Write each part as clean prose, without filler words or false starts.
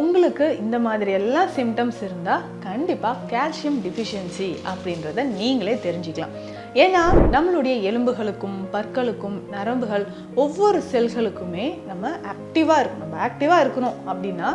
உங்களுக்கு இந்த மாதிரி எல்லா சிம்டம்ஸ் இருந்தால் கண்டிப்பாக கால்சியம் டிஃபிஷியன்சி அப்படின்றத நீங்களே தெரிஞ்சுக்கலாம். ஏன்னா நம்மளுடைய எலும்புகளுக்கும் பற்களுக்கும் நரம்புகள் ஒவ்வொரு செல்களுக்குமே நம்ம ஆக்டிவாக இருக்கணும் அப்படின்னா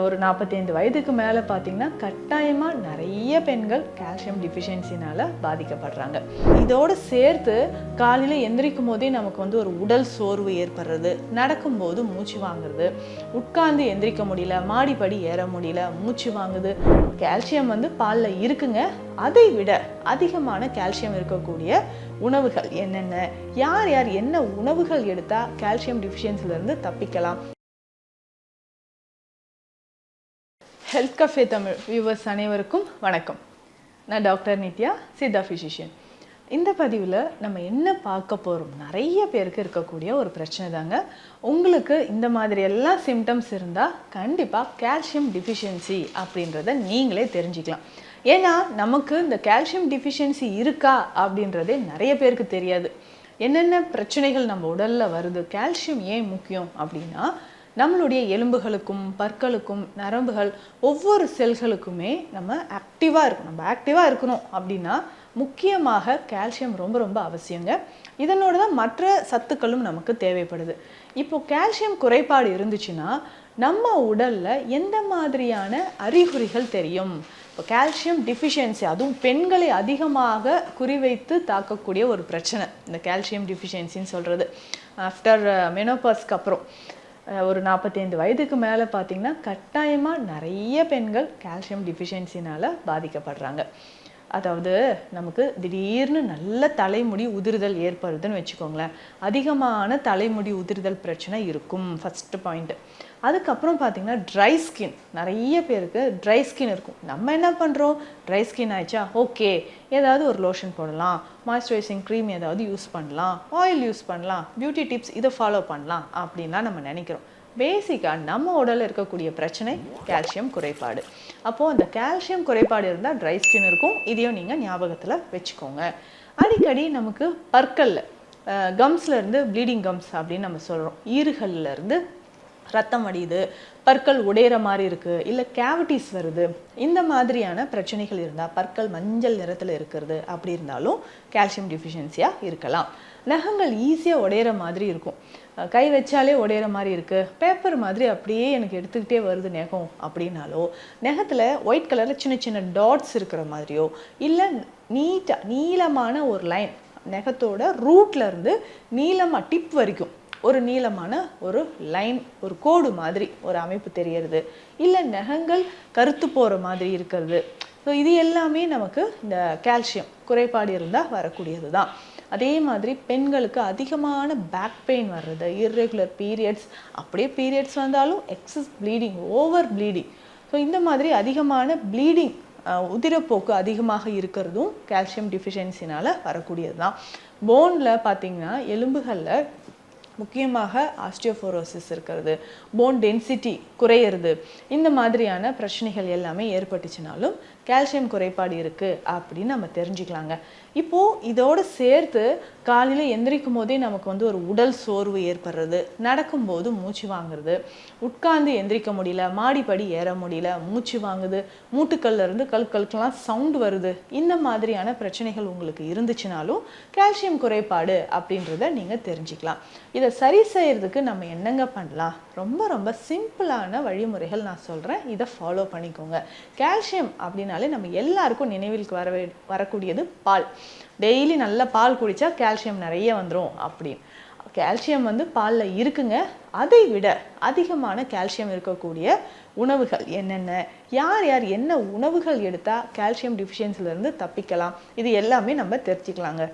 ஒரு 45 வயதுக்கு மேலே பார்த்திங்கன்னா கட்டாயமாக நிறைய பெண்கள் கால்சியம் டிஃபிஷியன்சினால் பாதிக்கப்படுறாங்க. இதோடு சேர்த்து காலையில் எந்திரிக்கும் போதே நமக்கு ஒரு உடல் சோர்வு ஏற்படுறது, நடக்கும்போது மூச்சு வாங்குறது, உட்கார்ந்து எந்திரிக்க முடியல, மாடிப்படி ஏற முடியல, மூச்சு வாங்குது. கால்சியம் பாலில் இருக்குங்க. அதை விட அதிகமான கால்சியம் இருக்கக்கூடிய உணவுகள் என்னென்ன, யார் யார் என்ன உணவுகள் எடுத்தால் கால்சியம் டிஃபிஷியன்சிலேருந்து தப்பிக்கலாம்? ஹெல்த் கஃபே தமிழ் வியூவர்ஸ் அனைவருக்கும் வணக்கம். நான் டாக்டர் நித்யா, சித்தா ஃபிசிஷியன். இந்த பதிவில் நம்ம என்ன பார்க்க போகிறோம், நிறைய பேருக்கு இருக்கக்கூடிய ஒரு பிரச்சனை தாங்க. உங்களுக்கு இந்த மாதிரி எல்லா சிம்டம்ஸ் இருந்தால் கண்டிப்பாக கால்சியம் டிஃபிஷியன்சி அப்படின்றத நீங்களே தெரிஞ்சுக்கலாம். ஏன்னா நமக்கு இந்த கால்சியம் டிஃபிஷியன்சி இருக்கா அப்படின்றதே நிறைய பேருக்கு தெரியாது. என்னென்ன பிரச்சனைகள் நம்ம உடலில் வருது, கால்சியம் ஏன் முக்கியம் அப்படின்னா, நம்மளுடைய எலும்புகளுக்கும் பற்களுக்கும் நரம்புகள் ஒவ்வொரு செல்களுக்குமே நம்ம ஆக்டிவாக இருக்கணும் அப்படின்னா முக்கியமாக கால்சியம் ரொம்ப ரொம்ப அவசியங்க. இதனோடு தான் மற்ற சத்துக்களும் நமக்கு தேவைப்படுது. இப்போ கால்சியம் குறைபாடு இருந்துச்சுன்னா நம்ம உடலில் எந்த மாதிரியான அறிகுறிகள் தெரியும்? இப்போ கால்சியம் டிஃபிஷியன்சி, அதுவும் பெண்களை அதிகமாக குறிவைத்து தாக்கக்கூடிய ஒரு பிரச்சனை இந்த கால்சியம் டிஃபிஷியன்சின்னு சொல்கிறது. ஆஃப்டர் மெனோபாஸ்க்கு அப்புறம் ஒரு 45 வயதுக்கு மேலே பார்த்திங்கன்னா கட்டாயமாக நிறைய பெண்கள் கால்சியம் டிஃபிஷியன்சினால் பாதிக்கப்படுறாங்க. அதாவது நமக்கு திடீர்னு நல்ல தலைமுடி உதிர்தல் ஏற்படுதுன்னு வச்சுக்கோங்களேன். அதிகமான தலைமுடி உதிர்தல் பிரச்சனை இருக்கும், ஃபஸ்ட்டு பாயிண்ட்டு. அதுக்கப்புறம் பார்த்திங்கன்னா ட்ரை ஸ்கின், நிறைய பேருக்கு ட்ரை ஸ்கின் இருக்கும். நம்ம என்ன பண்ணுறோம், ட்ரை ஸ்கின் ஆயிடுச்சா, ஓகே ஏதாவது ஒரு லோஷன் போடலாம், மாய்ஸ்சரைசிங் க்ரீம் ஏதாவது யூஸ் பண்ணலாம், ஆயில் யூஸ் பண்ணலாம், பியூட்டி டிப்ஸ் இதை ஃபாலோ பண்ணலாம் அப்படின்லாம் நம்ம நினைக்கிறோம். பேசிக்காக நம்ம உடலில் இருக்கக்கூடிய பிரச்சனை கால்சியம் குறைபாடு. அப்போது அந்த கால்சியம் குறைபாடு இருந்தால் ட்ரை ஸ்கின் இருக்கும். இதையும் நீங்கள் ஞாபகத்தில் வச்சுக்கோங்க. அடிக்கடி நமக்கு பற்களில் கம்ஸ்லேருந்து ப்ளீடிங் கம்ஸ் அப்படின்னு நம்ம சொல்கிறோம். ஈறுகள்லேருந்து ரத்தம் வடியுது, பற்கள் உடையிற மாதிரி இருக்குது, இல்லை கேவிட்டிஸ் வருது, இந்த மாதிரியான பிரச்சனைகள் இருந்தால், பற்கள் மஞ்சள் நிறத்தில் இருக்கிறது அப்படி இருந்தாலும் கால்சியம் டிஃபிஷியன்சியாக இருக்கலாம். நகங்கள் ஈஸியாக உடையிற மாதிரி இருக்கும், கை வச்சாலே உடையிற மாதிரி இருக்குது, பேப்பர் மாதிரி அப்படியே எனக்கு எடுத்துக்கிட்டே வருது நெகம் அப்படின்னாலோ, நெகத்தில் ஒயிட் கலரில் சின்ன சின்ன டாட்ஸ் இருக்கிற மாதிரியோ, இல்லை நீளமான ஒரு லைன் நெகத்தோட ரூட்லேருந்து நீளமாக டிப் வரைக்கும் ஒரு நீளமான ஒரு லைன், ஒரு கோடு மாதிரி ஒரு அமைப்பு தெரியறது, இல்லை நகங்கள் கருத்து போகிற மாதிரி இருக்கிறது. ஸோ இது எல்லாமே நமக்கு இந்த கால்சியம் குறைபாடு இருந்தால் வரக்கூடியது தான். அதே மாதிரி பெண்களுக்கு அதிகமான பேக் பெயின் வர்றது, இர்ரெகுலர் பீரியட்ஸ், அப்படியே பீரியட்ஸ் வந்தாலும் excess bleeding, over bleeding. So இந்த மாதிரி அதிகமான ப்ளீடிங், உதிரப்போக்கு அதிகமாக இருக்கிறதும் கால்சியம் டிஃபிஷியன்சினால் வரக்கூடியது தான். போனில் பார்த்திங்கன்னா எலும்புகளில் முக்கியமாக ஆஸ்டியோபோரோசிஸ் இருக்கிறது, போன் டென்சிட்டி குறையிறது, இந்த மாதிரியான பிரச்சனைகள் எல்லாமே ஏற்பட்டுச்சுனாலும் கால்சியம் குறைபாடு இருக்குது அப்படின்னு நம்ம தெரிஞ்சுக்கலாங்க. இப்போது இதோடு சேர்த்து காலையில் எந்திரிக்கும் போதே நமக்கு ஒரு உடல் சோர்வு ஏற்படுறது, நடக்கும்போது மூச்சு வாங்குறது, உட்கார்ந்து எந்திரிக்க முடியல, மாடிப்படி ஏற முடியல, மூச்சு வாங்குது, மூட்டுக்கள்லேருந்து கழுக்கெல்லாம் சவுண்டு வருது, இந்த மாதிரியான பிரச்சனைகள் உங்களுக்கு இருந்துச்சுனாலும் கால்சியம் குறைபாடு அப்படின்றத நீங்கள் தெரிஞ்சுக்கலாம். இதை சரி செய்கிறதுக்கு நம்ம என்னங்க பண்ணலாம்? ரொம்ப ரொம்ப சிம்பிளான வழிமுறைகள் நான் சொல்கிறேன், இதை ஃபாலோ பண்ணிக்கோங்க. கால்சியம் அப்படின்னாலே நம்ம எல்லாருக்கும் நினைவில் வரக்கூடியது பால். டெய்லி நல்ல பால் குடித்தா கால்சியம் நிறைய வந்துடும் அப்படின்னு. கால்சியம் பாலில் இருக்குங்க. அதை விட அதிகமான கால்சியம் இருக்கக்கூடிய உணவுகள் என்னென்ன, யார் யார் என்ன உணவுகள் எடுத்தால் கால்சியம் டிஃபிஷியன்சிலேருந்து தப்பிக்கலாம், இது எல்லாமே நம்ம தெரிஞ்சுக்கலாங்க.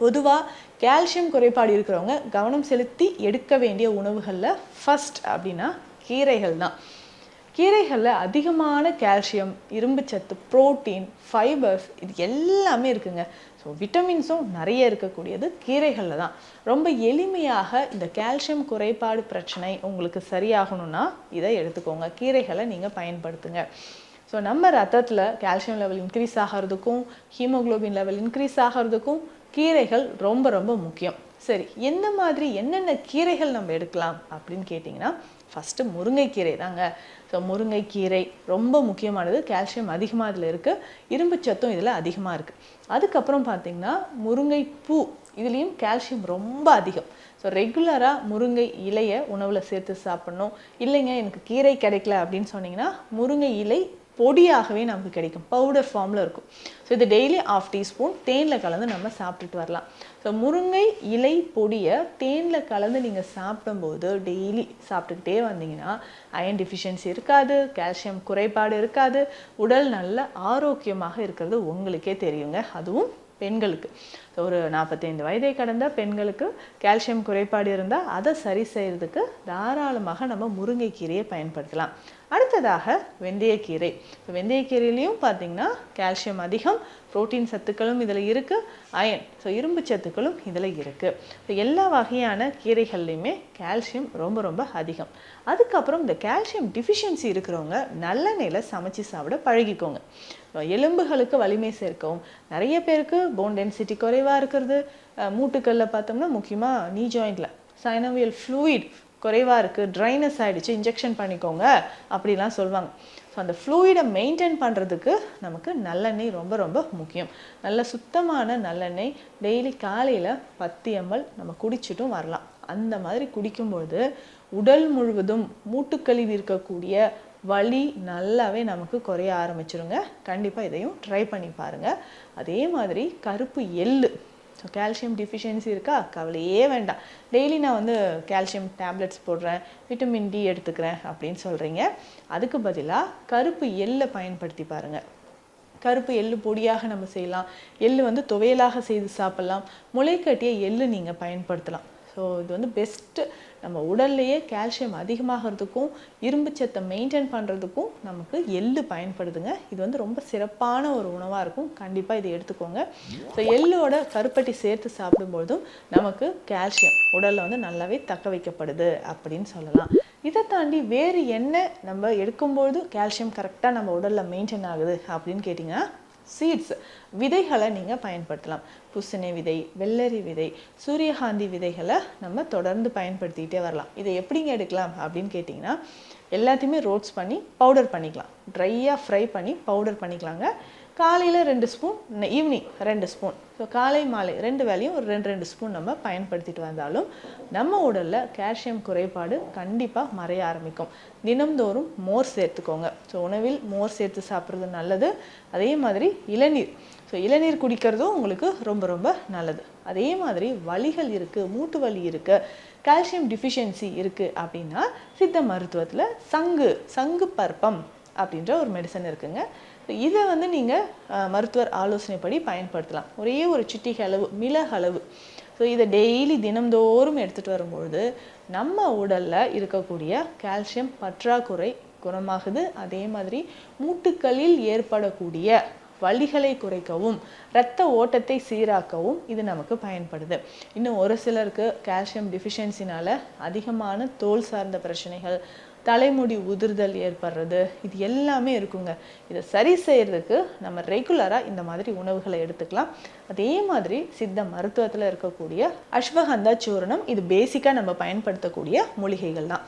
பொதுவாக கால்சியம் குறைபாடு இருக்கிறவங்க கவனம் செலுத்தி எடுக்க வேண்டிய உணவுகளில் ஃபஸ்ட் அப்படின்னா கீரைகள் தான். கீரைகளில் அதிகமான கால்சியம், இரும்புச்சத்து, புரோட்டீன், ஃபைபர்ஸ் இது எல்லாமே இருக்குங்க. ஸோ விட்டமின்ஸும் நிறைய இருக்கக்கூடியது கீரைகளில் தான். ரொம்ப எளிமையாக இந்த கால்சியம் குறைபாடு பிரச்சனை உங்களுக்கு சரியாகணும்னா இதை எடுத்துக்கோங்க, கீரைகளை நீங்கள் பயன்படுத்துங்க. ஸோ நம்ம ரத்தத்தில் கால்சியம் லெவல் இன்க்ரீஸ் ஆகிறதுக்கும் ஹீமோக்ளோபின் லெவல் இன்க்ரீஸ் ஆகிறதுக்கும் கீரைகள் ரொம்ப ரொம்ப முக்கியம். சரி, எந்த மாதிரி என்னென்ன கீரைகள் நம்ம எடுக்கலாம் அப்படின்னு கேட்டிங்கன்னா, ஃபஸ்ட்டு முருங்கைக்கீரை தாங்க. ஸோ முருங்கைக்கீரை ரொம்ப முக்கியமானது, கால்சியம் அதிகமாக இதில் இருக்குது, இரும்புச்சத்தும் இதில் அதிகமாக இருக்குது. அதுக்கப்புறம் பார்த்திங்கன்னா முருங்கைப்பூ, இதுலேயும் கால்சியம் ரொம்ப அதிகம். ஸோ ரெகுலராக முருங்கை இலையை உணவில் சேர்த்து சாப்பிட்ணும். இல்லைங்க எனக்கு கீரை கிடைக்கல அப்படின்னு சொன்னிங்கன்னா முருங்கை இலை பொடியாகவே நமக்கு கிடைக்கும், பவுடர் ஃபார்மில் இருக்கும். ஸோ இது டெய்லி 1/2 டீஸ்பூன் தேனில் கலந்து நம்ம சாப்பிட்டுட்டு வரலாம். ஸோ முருங்கை இலை பொடியை தேனில் கலந்து நீங்கள் சாப்பிடும்போது டெய்லி சாப்பிட்டுக்கிட்டே வந்தீங்கன்னா அயன் டிஃபிஷியன்சி இருக்காது, கால்சியம் குறைபாடு இருக்காது, உடல் நல்ல ஆரோக்கியமாக இருக்கிறது உங்களுக்கே தெரியுங்க. அதுவும் பெண்களுக்கு, ஒரு 45 வயதை கடந்த பெண்களுக்கு கால்சியம் குறைபாடு இருந்தால் அதை சரி செய்கிறதுக்கு தாராளமாக நம்ம முருங்கைக்கீரையை பயன்படுத்தலாம். அடுத்ததாக வெந்தயக்கீரை. வெந்தயக்கீரையிலையும் பார்த்திங்கன்னா கால்சியம் அதிகம், புரோட்டீன் சத்துக்களும் இதில் இருக்குது, அயன் ஸோ இரும்பு சத்துக்களும் இதில் இருக்குது. ஸோ எல்லா வகையான கீரைகள்லையுமே கால்சியம் ரொம்ப ரொம்ப அதிகம். அதுக்கப்புறம் இந்த கால்சியம் டிஃபிஷியன்சி இருக்கிறவங்க நல்லெண்ணெயில் சமைச்சு சாப்பிட பழகிக்கோங்க. எலும்புகளுக்கு வலிமை சேர்க்கவும், நிறைய பேருக்கு போன் டென்சிட்டி குறைவாக இருக்கிறது, மூட்டுக்களில் பார்த்தோம்னா முக்கியமாக நீ ஜாயிண்டில் சைனோவியல் ஃப்ளூயிட் குறைவாக இருக்குது, ட்ரைனஸ் ஆகிடுச்சு, இன்ஜெக்ஷன் பண்ணிக்கோங்க அப்படிலாம் சொல்லுவாங்க. ஸோ அந்த ஃப்ளூயிடை மெயின்டைன் பண்ணுறதுக்கு நமக்கு நல்லெண்ணெய் ரொம்ப ரொம்ப முக்கியம். நல்ல சுத்தமான நல்லெண்ணெய் டெய்லி காலையில் 10 ml நம்ம குடிச்சிட்டும் வரலாம். அந்த மாதிரி குடிக்கும்பொழுது உடல் முழுவதும் மூட்டுக்களில் இருக்கக்கூடிய வலி நல்லாவே நமக்கு குறைய ஆரம்பிச்சிருங்க. கண்டிப்பாக இதையும் ட்ரை பண்ணி பாருங்கள். அதே மாதிரி கருப்பு எள்ளு. ஸோ கால்சியம் டிஃபிஷியன்சி இருக்கா, கவலையே வேண்டாம். டெய்லி நான் கால்சியம் டேப்லெட்ஸ் போடுறேன், விட்டமின் டி எடுத்துக்கிறேன் அப்படின்னு சொல்கிறீங்க. அதுக்கு பதிலாக கருப்பு எள்ளை பயன்படுத்தி பாருங்கள். கருப்பு எள்ளு பொடியாக நம்ம செய்யலாம், எள்ளு துவையலாக செய்து சாப்பிட்லாம், முளைக்கட்டிய எள்ளு நீங்கள் பயன்படுத்தலாம். ஸோ இது பெஸ்ட்டு. நம்ம உடல்லையே கால்சியம் அதிகமாகிறதுக்கும் இரும்பு சத்தை மெயின்டைன் பண்ணுறதுக்கும் நமக்கு எள்ளு பயன்படுதுங்க. இது ரொம்ப சிறப்பான ஒரு உணவாக இருக்கும். கண்டிப்பாக இதை எடுத்துக்கோங்க. ஸோ எள்ளோட கருப்பட்டி சேர்த்து சாப்பிடும்பொழுதும் நமக்கு கால்சியம் உடலில் நல்லாவே தக்க வைக்கப்படுது அப்படின்னு சொல்லலாம். இதை தாண்டி வேறு என்ன நம்ம எடுக்கும்பொழுது கால்சியம் கரெக்டாக நம்ம உடலில் மெயின்டைன் ஆகுது அப்படின்னு கேட்டிங்கன்னா, சீட்ஸ் விதைகளை நீங்கள் பயன்படுத்தலாம். பூசணி விதை, வெள்ளரி விதை, சூரியகாந்தி விதைகளை நம்ம தொடர்ந்து பயன்படுத்திக்கிட்டே வரலாம். இதை எப்படிங்க எடுக்கலாம் அப்படின்னு கேட்டிங்கன்னா, எல்லாத்தையுமே ரோஸ்ட் பண்ணி பவுடர் பண்ணிக்கலாம், ட்ரையாக ஃப்ரை பண்ணி பவுடர் பண்ணிக்கலாங்க. காலையில் 2 ஸ்பூன், ஈவினிங் 2 ஸ்பூன். ஸோ காலை மாலை 2 வேளையும் ஒரு 2 ஸ்பூன் நம்ம பயன்படுத்திட்டு வந்தாலும் நம்ம உடலில் கால்சியம் குறைபாடு கண்டிப்பாக மறைய ஆரம்பிக்கும். தினம்தோறும் மோர் சேர்த்துக்கோங்க. ஸோ உணவில் மோர் சேர்த்து சாப்பிட்றது நல்லது. அதே மாதிரி இளநீர், ஸோ இளநீர் குடிக்கிறதும் உங்களுக்கு ரொம்ப ரொம்ப நல்லது. அதே மாதிரி வலிகள் இருக்குது, மூட்டு வலி இருக்குது, கால்சியம் டிஃபிஷியன்சி இருக்குது அப்படின்னா சித்த மருத்துவத்தில் சங்கு பற்பம் அப்படின்ற ஒரு மெடிசன் இருக்குங்க. இதை நீங்கள் மருத்துவர் ஆலோசனைப்படி பயன்படுத்தலாம். ஒரே ஒரு சிட்டிகை அளவு மிளகு அளவு. ஸோ இதை டெய்லி தினம்தோறும் எடுத்துகிட்டு வரும்பொழுது நம்ம உடலில் இருக்கக்கூடிய கால்சியம் பற்றாக்குறை குணமாகுது. அதே மாதிரி மூட்டுக்களில் ஏற்படக்கூடிய வலிகளை குறைக்கவும் இரத்த ஓட்டத்தை சீராக்கவும் இது நமக்கு பயன்படுது. இன்னும் ஒரு சிலருக்கு கால்சியம் டிஃபிஷியன்சினால் அதிகமான தோல் சார்ந்த பிரச்சனைகள், தலைமுடி உதிர்தல் ஏற்படுறது, இது எல்லாமே இருக்குங்க. இதை சரி செய்கிறதுக்கு நம்ம ரெகுலராக இந்த மாதிரி உணவுகளை எடுத்துக்கலாம். அதே மாதிரி சித்த மருத்துவத்தில் இருக்கக்கூடிய அஸ்வகந்தா சூரணம், இது பேசிக்காக நம்ம பயன்படுத்தக்கூடிய மூலிகைகள் தான்.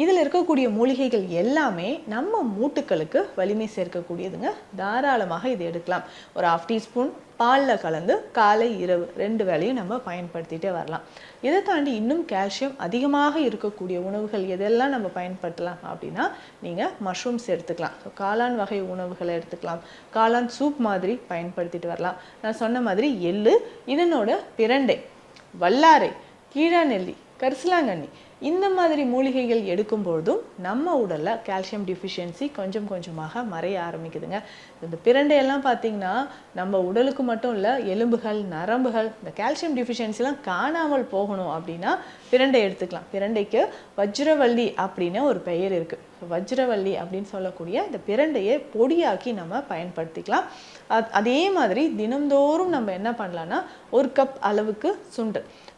இதில் இருக்கக்கூடிய மூலிகைகள் எல்லாமே நம்ம மூட்டுக்களுக்கு வலிமை சேர்க்கக்கூடியதுங்க. தாராளமாக இது எடுக்கலாம். ஒரு 1/2 டீஸ்பூன் பாலில் கலந்து காலை இரவு 2 வேளையும் நம்ம பயன்படுத்திகிட்டே வரலாம். இதை தாண்டி இன்னும் கால்சியம் அதிகமாக இருக்கக்கூடிய உணவுகள் எதெல்லாம் நம்ம பயன்படுத்தலாம் அப்படின்னா, நீங்கள் மஷ்ரூம்ஸ் எடுத்துக்கலாம். ஸோ காளான் வகை உணவுகளை எடுத்துக்கலாம். காளான் சூப் மாதிரி பயன்படுத்திட்டு வரலாம். நான் சொன்ன மாதிரி எள்ளு, இதனோட பிரண்டை, வல்லாரை, கீழாநெல்லி, கரிசலாங்கண்ணி, இந்த மாதிரி மூலிகைகள் எடுக்கும்பொழுதும் நம்ம உடலில் கால்சியம் டிஃபிஷியன்சி கொஞ்சம் கொஞ்சமாக மறைய ஆரம்பிக்குதுங்க. இந்த பிரண்டையெல்லாம் பார்த்திங்கன்னா நம்ம உடலுக்கு மட்டும் இல்லை, எலும்புகள், நரம்புகள், இந்த கால்சியம் டிஃபிஷியன்சிலாம் காணாமல் போகணும் அப்படின்னா பிரண்டை எடுத்துக்கலாம். பிரண்டைக்கு வஜ்ரவள்ளி அப்படின்னு ஒரு பெயர் இருக்குது. வஜ்ரவள்ளி அப்படின்னு சொல்லக்கூடிய இந்த பிரண்டையை பொடியாக்கி நம்ம பயன்படுத்திக்கலாம். அதே மாதிரி தினம்தோறும் நம்ம என்ன பண்ணலான்னா, 1 கப் அளவுக்கு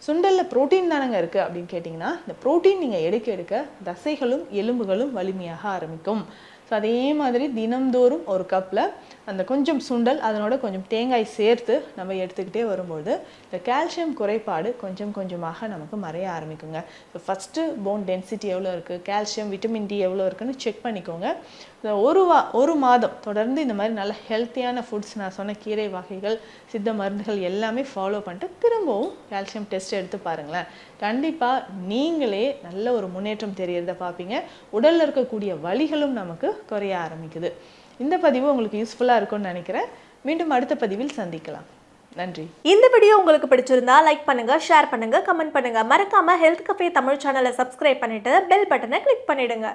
சுண்டலில் புரோட்டீன் தானங்க இருக்குது அப்படின்னு கேட்டிங்கன்னா, இந்த புரோட்டீன் நீங்கள் எடுக்க எடுக்க தசைகளும் எலும்புகளும் வலிமையாக ஆரம்பிக்கும். ஸோ அதே மாதிரி தினம்தோறும் ஒரு கப்பில் அந்த கொஞ்சம் சுண்டல் அதனோட கொஞ்சம் தேங்காய் சேர்த்து நம்ம எடுத்துக்கிட்டே வரும்போது இந்த கால்சியம் குறைபாடு கொஞ்சம் கொஞ்சமாக நமக்கு மறைய ஆரம்பிக்குங்க. ஸோ ஃபஸ்ட்டு போன் டென்சிட்டி எவ்வளோ இருக்குது, கால்சியம் விட்டமின் டி எவ்வளோ இருக்குன்னு செக் பண்ணிக்கோங்க. ஒரு மாதம் தொடர்ந்து இந்த மாதிரி நல்ல ஹெல்த்தியான ஃபுட்ஸ் நான் சொன்ன கீரை வகைகள் சித்த மருந்துகள் எல்லாமே ஃபாலோ பண்ணிட்டு திரும்பவும் கால்சியம் டெஸ்ட் எடுத்து பாருங்களேன். கண்டிப்பாக நீங்களே நல்ல ஒரு முன்னேற்றம் தெரியறத பார்ப்பீங்க. உடலில் இருக்கக்கூடிய வலிகளும் நமக்கு குறைய ஆரம்பிக்குது. இந்த பதிவு உங்களுக்கு யூஸ்ஃபுல்லாக இருக்கும்னு நினைக்கிறேன். மீண்டும் அடுத்த பதிவில் சந்திக்கலாம். நன்றி. இந்த வீடியோ உங்களுக்கு பிடிச்சிருந்தா லைக் பண்ணுங்க, ஷேர் பண்ணுங்க, கமெண்ட் பண்ணுங்க. மறக்காம ஹெல்த் கஃபே தமிழ் சேனலை சப்ஸ்கிரைப் பண்ணிட்டு பெல் பட்டனை கிளிக் பண்ணிடுங்க.